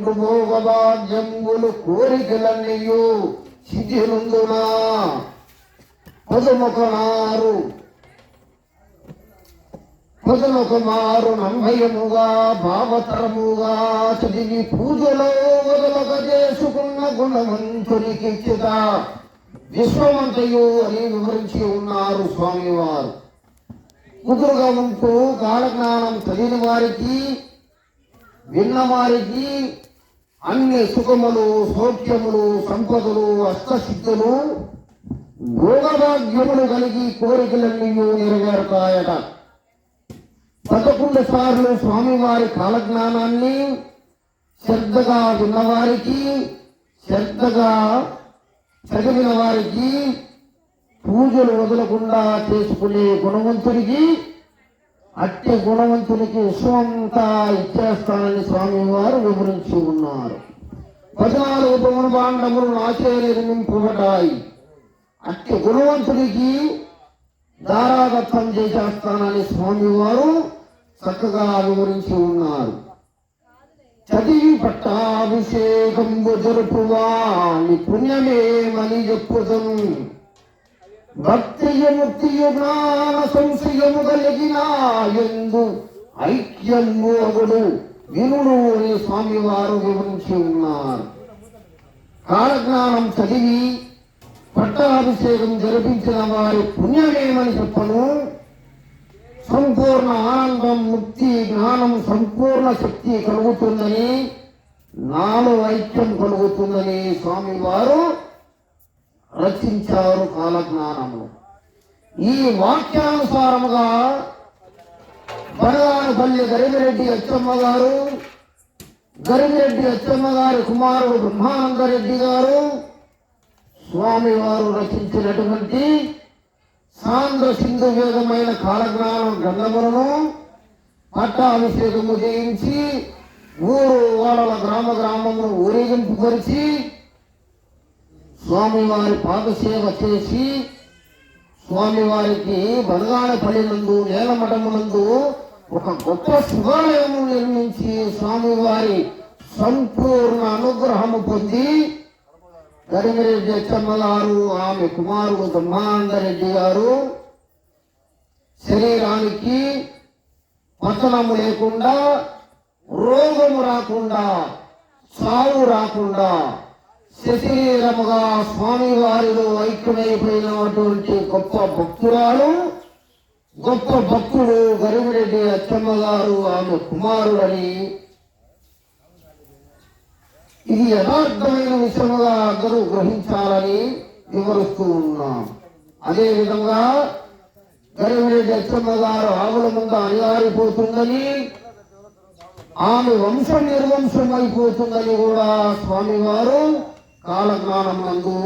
రెండు భోగభాగ్యములు కోరికలన్నయ్యూ సిద్ధినందునా పదులొకమారు నమ్మయముగా భావతరముగా చదివి పూజలో వదలక చేసుకున్న గుణవంతునికిచ్చుట విశ్వమంతయు అని వివరించి ఉన్నారు స్వామివారు. కుదురుగా ఉంటూ కాలజ్ఞానం చదివిన వారికి విన్న వారికి అన్ని సుఖములు సౌఖ్యములు సంపదలు అష్టసిద్ధులు భోగభాగ్యములు కలిగి కోరికలన్నీ నెరవేరుతాయట. 11 సార్లు స్వామివారి కాలజ్ఞానాన్ని శ్రద్ధగా విన్నవారికి శ్రద్ధగా చదివిన వారికి పూజలు వదలకుండా చేసుకునే గుణవంతుడికి అట్టి గుణవంతునికి విశ్వమంతా ఇచ్చేస్తానని స్వామివారు వివరించి ఉన్నారు. 14 పవనభాండములు నాచే నిర్మింపబడ్డాయి. అట్టి గుణవంతుడికి దారాదత్తం చేసేస్తానని స్వామివారు చక్కగా వివరించి ఉన్నారు. చదివి పట్టాభిషేకంబు జరుపువాని పుణ్యమేమని చెప్పుదను. భక్తియు ముక్తియు జ్ఞాన సంశయము కలిగిన ఎందు ఐక్యము అగుడు వినుడు అని స్వామివారు వివరించి ఉన్నారు. కాలజ్ఞానం చదివి పట్టాభిషేకం జరిపించిన వారి పుణ్యమేమని చెప్పను. సంపూర్ణ ఆనందం ముక్తి జ్ఞానం సంపూర్ణ శక్తి కలుగుతుందని నాలో ఐక్యం కలుగుతుందని స్వామివారు రచించారు కాలజ్ఞానము. ఈ వాక్యానుసారముగా బనగానపల్లి గరిమిరెడ్డి అచ్చమ్మ గారు గారి కుమారుడు బ్రహ్మానందరెడ్డి గారు స్వామివారు రచించినటువంటి సాంద్ర సింధు వేదమైన కాలజ్ఞానం గ్రంథములను పట్టాభిషేకము చేయించి ఊరు వాడల గ్రామమును ఊరేగింపుపరిచి స్వామివారి పాదసేవ చేసి స్వామివారికి బనగానపల్లి నందు నేలమఠమునందు ఒక గొప్ప శివాలయము నిర్మించి స్వామివారి సంపూర్ణ అనుగ్రహము పొంది గరిమిరెడ్డి అచ్చమ్మ గారు ఆమె కుమారుడు బ్రహ్మానందరెడ్డి గారు శరీరానికి పతనము లేకుండా రోగము రాకుండా సావు రాకుండా శరీరముగా స్వామివారిలో ఐక్యమైపోయినటువంటి గొప్ప భక్తురాలు గొప్ప భక్తుడు గరిమిరెడ్డి అచ్చమ్మ గారు ఆమె కుమారుడని ఇది యథార్థమైన విషయముగా అందరూ గ్రహించాలని వివరిస్తూ ఉన్నాం. అదేవిధంగా గరిమిరెడ్డి అచ్చమ్మ గారు ఆవుల ముందు అనివారిపోతుందని ఆమె వంశం నిర్వంశం అయిపోతుందని కూడా స్వామివారు కాలజ్ఞానం నందు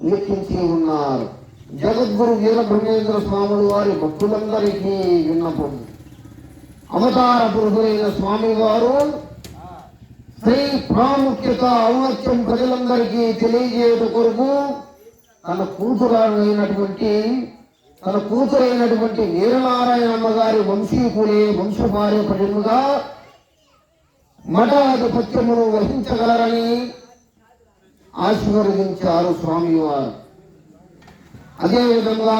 లిఖించి ఉన్నారు. జగద్గురు వీరబ్రహ్మేంద్ర స్వాములు వారి భక్తులందరికీ విన్నపం. అవతార పురుషులైన స్వామివారు స్త్రీ ప్రాముఖ్యత ఔన్నత్యం ప్రజలందరికీ తెలియజేయట కొరకు తన కూతురైనటువంటి వీరనారాయణమ్మ గారి వంశీకులే వంశపార్యపర్యముగా మఠాధిపత్యమును వహించగలరని ఆశీర్వదించారు స్వామివారు. అదేవిధంగా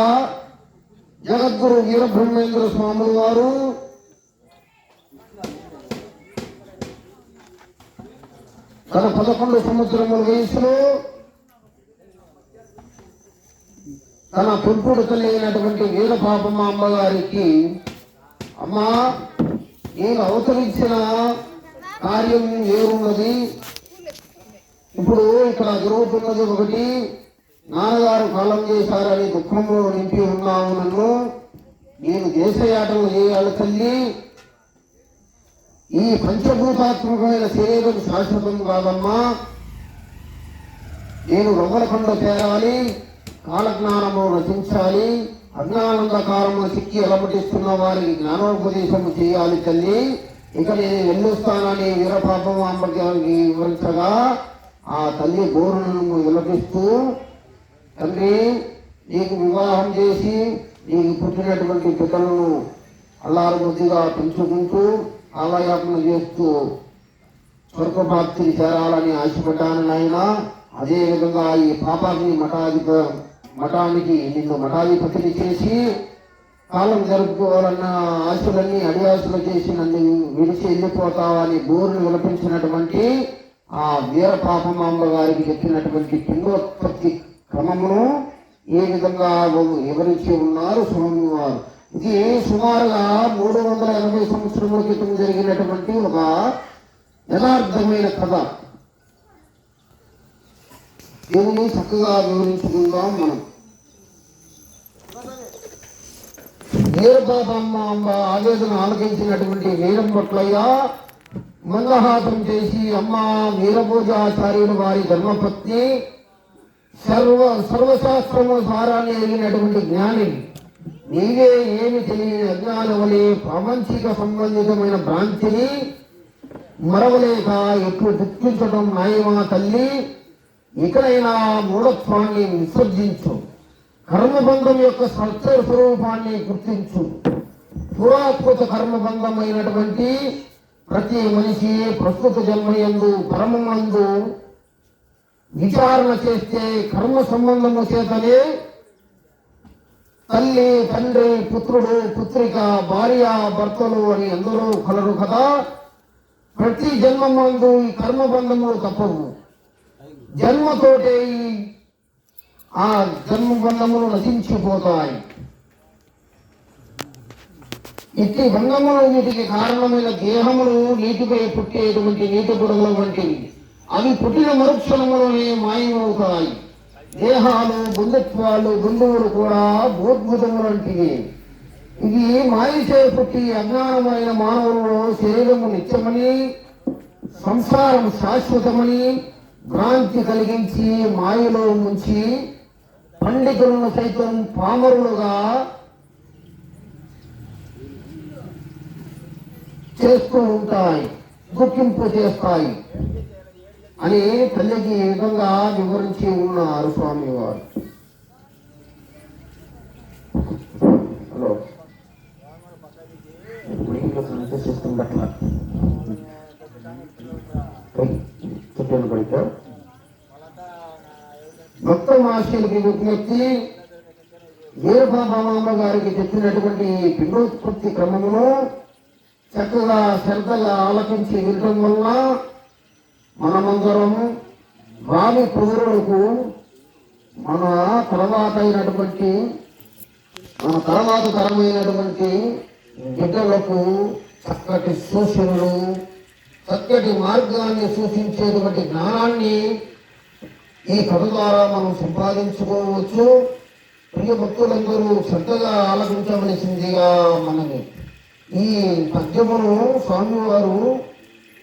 జగద్గురు వీరబ్రహ్మేంద్ర స్వాములు వారు తన 11 సంవత్సరముల వయసులో తన పెంపుడు తల్లి అయినటువంటి వీరపాపమ్మ అమ్మగారికి, అమ్మా నేను అవతరించిన కార్యం ఏమున్నది, ఇప్పుడు ఇక్కడ జరుగుతున్నది ఒకటి, నాన్నగారు కాలం చేశారని దుఃఖంలో నింపి ఉన్నావు, నేను దేశయాటలు చేయాలి తల్లి, ఈ పంచభూతాత్మకమైన శరీరం శాశ్వతం కాదమ్మా, నేను రొమ్మలకొండ చేరాలి, కాలజ్ఞానము రచించాలి, అజ్ఞానందకారము చిక్కి అలమటిస్తున్న వారికి జ్ఞానోపదేశము చేయాలి తల్లి, ఇక నేను వెళ్ళొస్తానని వీరపాపమ్మ అమ్మగారికి వివరించగా ఆ తల్లి బోరులను విలపిస్తూ, తండ్రి నీకు వివాహం చేసి నీకు పుట్టినటువంటి పిల్లలను అల్లారు బుద్ధిగా పెంచుకుంటూ ఆలయాపన చేస్తూ స్వర్గప్రాప్తికి చేరాలని ఆశపడ్డాను నాయన. అదేవిధంగా ఈ పాపాగ్ని మఠానికి నిన్ను మఠాధిపతిని చేసి కాలం జరుపుకోవాలన్న ఆశలన్నీ అడియాసులు చేసి నన్ను విడిచి వెళ్ళిపోతావని బోరును విలపించినటువంటి ఆ వీర పాపమాంబ గారికి చెప్పినటువంటి పిండోత్పత్తి క్రమమును ఏ విధంగా వివరించి ఉన్నారు స్వామివారు. ఇది సుమారుగా 380 సంవత్సరముల క్రితం జరిగినటువంటి ఒక యథార్థమైన కథ. దీనిని చక్కగా వివరించుకుందాం మనం. వీరపాపమ్మ ఆవేదన ఆలకించినటువంటి వీరంపట్లయ్య మందహాసం చేసి, అమ్మ వీరభోజాచార్యుడు వారి ధర్మపత్ని, సర్వశాస్త్రము సారాన్ని ఎరిగినటువంటి జ్ఞాని, నీవే ఏమి తెలియని అజ్ఞానవలే ప్రాపంచిక సంబంధితమైన భ్రాంతిని మరవలేక ఎక్కువ దుఃఖించడం నాయమా తల్లి. ఇకనైనా మూఢత్వాన్ని విసర్జించు, కర్మబంధం యొక్క సత్య స్వరూపాన్ని గుర్తించు. పురాకృత కర్మబంధమైనటువంటి ప్రతి మనిషి ప్రస్తుత జన్మయందు పరమందు విచారణ చేస్తే కర్మ సంబంధము చేతనే తల్లి, తండ్రి, పుత్రుడు, పుత్రిక, భార్య, భర్తలు అని అందరూ కలరు కదా. ప్రతి జన్మందు ఈ కర్మబంధములు తప్పవు. జన్మతోటే ఆ జన్మబంధములు నశించిపోతాయి. ఇట్టి బంధములు వీటికి కారణమైన దేహములు నీటిపై పుట్టేటువంటి నీటి బుడగల వంటివి. అవి పుట్టిన మరుక్షణములోనే మాయమవుతాయి. దేహాలు, బంధుత్వాలు, బంధువులు కూడా భూద్భుతములు వంటివి. ఇది మాయచే పుట్టి అజ్ఞానమైన మానవులలో శరీరము నిత్యమని, సంసారం శాశ్వతమని భ్రాంతి కలిగించి మాయలో ముంచి పండితులను సైతం పామరులుగా చేస్తూ ఉంటాయి, గుర్తింపు చేస్తాయి అని తల్లికి ఈ విధంగా వివరించి ఉన్నారు స్వామి వారు. హలో చెప్పాను బయట భక్త మహర్షులకి విజ్ఞప్తి. వీరబాబామ్మ గారికి చెప్పినటువంటి పిండోత్పత్తి క్రమమును చక్కగా శ్రద్ధగా ఆలకించి వినడం వల్ల మనమందరం భావి పౌరులకు మన తర్వాత తరమైనటువంటి బిడ్డలకు చక్కటి సూచనలు, చక్కటి మార్గాన్ని సూచించేటువంటి జ్ఞానాన్ని ఈ కథ ద్వారా మనం సంపాదించుకోవచ్చు. ప్రియ భక్తులందరూ శ్రద్ధగా ఆలకించవలసిందిగా మనని. ఈ పద్యమును స్వామివారు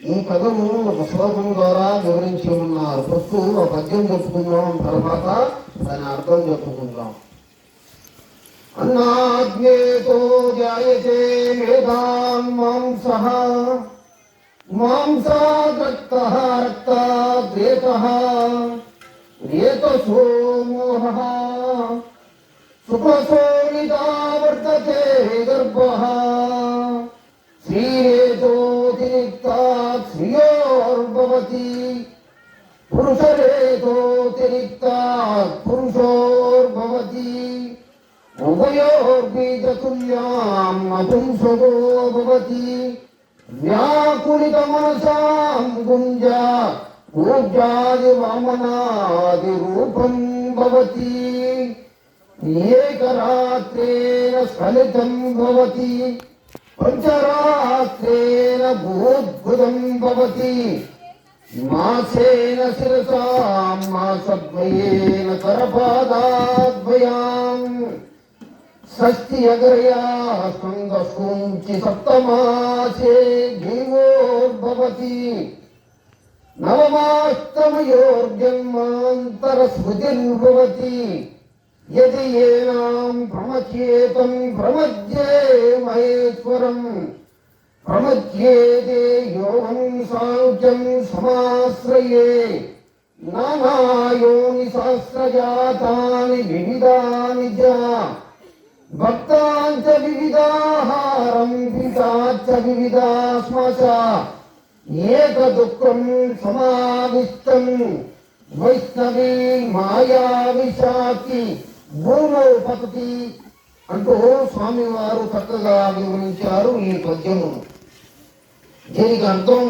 ఈ కథను ఒక శ్లోకం ద్వారా వివరించి ఉన్నారు. ఫస్ట్ ఒక పద్యం చెప్పుకుందాం, తర్వాత దాని అర్థం చెప్పుకుందాం. అన్నాజ్ఞేతో జాయతే మేధాన్ మాంసః, మాంసాద్రక్తః రక్తాద్రేతః, రేతసో మోహః, సుఖశోణితా వర్తతే గర్భః, శ్రీరేతోతిరిక్తాత్ శ్రియోర్భవతి, పురుషరేతోతిరిక్తాత్ పురుషోర్భవతి, ఉభయోర్బీజతుల్యాం అపుంసకో భవతి, వ్యాకులిత మనసాం గుంజా పూజ్యాది వామనాది రూపం భవతి, ఏకరాత్రేణ స్ఖలితం భవతి, పంచరాత్రేణ భూద్భుతం భవతి, మాసేన శిరసాం మాసద్వయేన కరపాదాద్వయాం, షష్ఠి అగ్రయా స్కందశూంచి సప్తమాసే జీవోర్భవతి, నవమాష్టమయోర్జన్మాంతరస్మృతిర్భవతి, యది ఏనాం ప్రమచ్యేతం ప్రమజ్యే మహేశ్వరం, ప్రమజ్యేతే యోగం సాంఖ్యం సమాశ్రయే, నానాయోని సహస్రజాతాని వివిధాని చ, భక్తాంచ వివిధాహారం పితాచ్చ వివిధాస్మశ, ఏక దుఃఖం సమావిష్టం వైష్ణవీ మాయా విశాఖి భూమౌ పతతి అంటూ స్వామివారు చక్కగా వివరించారు ఈ పద్యము. దీనికి అర్థం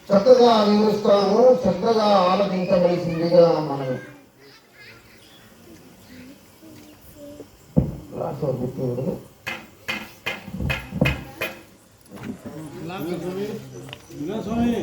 చక్కగా వివరిస్తాము, చక్కగా ఆలోచించవలసిందిగా మనం స్వామి